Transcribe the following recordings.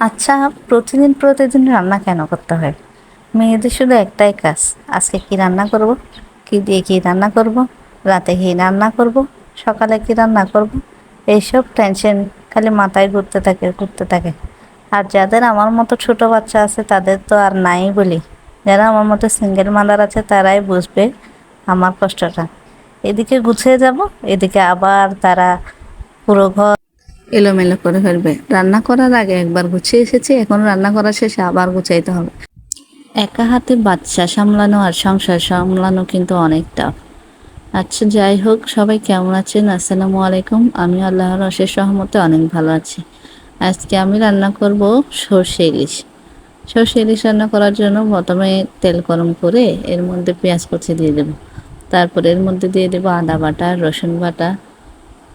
আচ্ছা, প্রতিদিন প্রতিদিন রান্না কেন করতে হয়? মেয়েদের শুধু একটাই কাজ, আজকে কি রান্না করব, কি দিয়ে কি রান্না করব, রাতে কি রান্না করব, সকালে কি রান্না করব, এইসব টেনশন খালি মাথায় ঘুরতে থাকে। আর যাদের আমার মতো ছোট বাচ্চা আছে তাদের তো আর নাই বলি। যারা আমার মতো সিঙ্গেল মাদার আছে তারাই বুঝবে আমার কষ্টটা। এদিকে গুছিয়ে যাব, এদিকে আবার তারা পুরো ঘর এলোমেলো করে ফেলবে। রান্না করার আগে একবার গুছিয়ে এসেছি, এখন রান্না করা শেষে আবার গুছাইতে হবে। একা হাতে বাচ্চা সামলানো আর সংসার সামলানো কিন্তু অনেক টাফ। আচ্ছা, যাই হোক, সবাই কেমন আছেন? আসসালামু আলাইকুম। আমি আল্লাহর অশেষ রহমতে অনেক ভালো আছি। আজকে আমি রান্না করব সর্ষে ইলিশ। সর্ষে ইলিশ রান্না করার জন্য প্রথমে তেল গরম করে এর মধ্যে পেঁয়াজ কুচি দিয়ে দেব। তারপর এর মধ্যে দিয়ে দেব আদা বাটা, রসুন বাটা,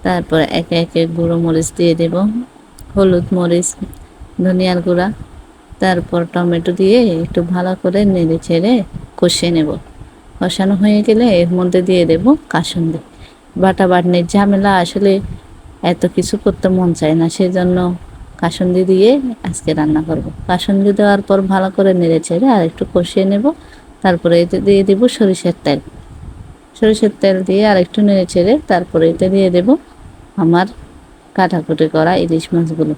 তারপর একে একে গুঁড়ো মরিচ দিয়ে দেব, হলুদ, মরিচ, ধনিয়ার গুঁড়া, তারপর টমেটো দিয়ে একটু ভালো করে নেড়ে চেড়ে কষিয়ে নেব। কষানো হয়ে গেলে এর মধ্যে দিয়ে দেব কাসুন্দি। বাটা বাটনির ঝামেলা আসলে এত কিছু করতে মন চায় না, সেজন্য কাসুন্দি দিয়ে আজকে রান্না করব। কাসুন্দি দেওয়ার পর ভালো করে নেড়ে চেড়ে আর একটু কষিয়ে নেব। তারপরে এতে দিয়ে দেব সরিষার তেল। সরিষার তেল দিয়ে আর একটু নেড়ে চেড়ে তারপরে এতে দিয়ে দেব আমার কাটাকুটি করা ইলিশ মাছগুলো।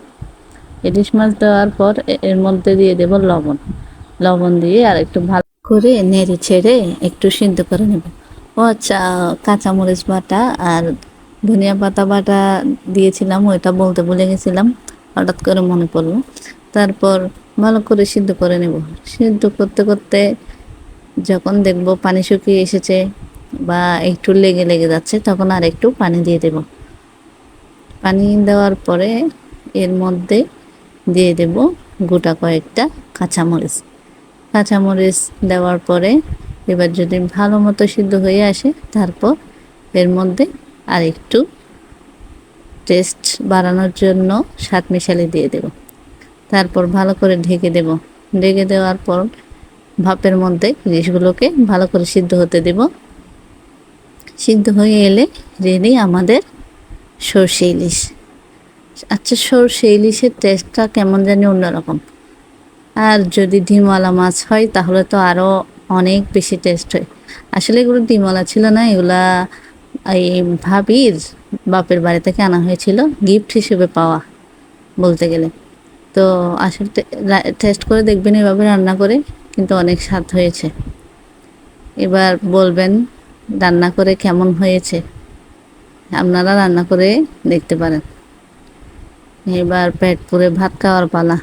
ইলিশ মাছ দেওয়ার পর এর মধ্যে দিয়ে দেব লবণ। লবণ দিয়ে আর একটু ভালো করে নেড়ে ছেড়ে একটু সিদ্ধ করে নেব। ও আচ্ছা, কাঁচামরিচ বাটা আর ধনিয়া পাতা বাটা দিয়েছিলাম, ওইটা বলতে ভুলে গেছিলাম, হঠাৎ করে মনে পড়লো। তারপর ভালো করে সিদ্ধ করে নেব। সিদ্ধ করতে করতে যখন দেখব পানি শুকিয়ে এসেছে বা একটু লেগে লেগে যাচ্ছে, তখন আর একটু পানি দিয়ে দেব। পানি দেওয়ার পরে এর মধ্যে দিয়ে দেব গোটা কয়েকটা কাঁচামরিচ। কাঁচামরিচ দেওয়ার পরে এবার যদি ভালো মতো সিদ্ধ হয়ে আসে, তারপর এর মধ্যে আর একটু টেস্ট বাড়ানোর জন্য স্বাদ মিশালি দিয়ে দেব। তারপর ভালো করে ঢেকে দেব। ঢেকে দেওয়ার পর ভাপের মধ্যে ইলিশগুলোকে ভালো করে সিদ্ধ হতে দেব। সিদ্ধ হয়ে এলে রেডি আমাদের সর্ষে ইলিশ। আচ্ছা, সর্ষে ইলিশের টেস্টটা কেমন জানি অন্যরকম। আর যদি ডিমওয়ালা মাছ হয় তাহলে তো আরও অনেক বেশি টেস্ট হয়। আসলে এগুলো ডিমওয়ালা ছিল না, এগুলা এই ভাবির বাপের বাড়ি থেকে আনা হয়েছিল, গিফট হিসেবে পাওয়া বলতে গেলে। তো আসলে টেস্ট করে দেখবেন এভাবে রান্না করে, কিন্তু অনেক স্বাদ হয়েছে। এবার বলবেন রান্না করে কেমন হয়েছে, আপনারা রান্না করে দেখতে পারেন। এবার পেট পুরে ভাত খাওয়ার পালা।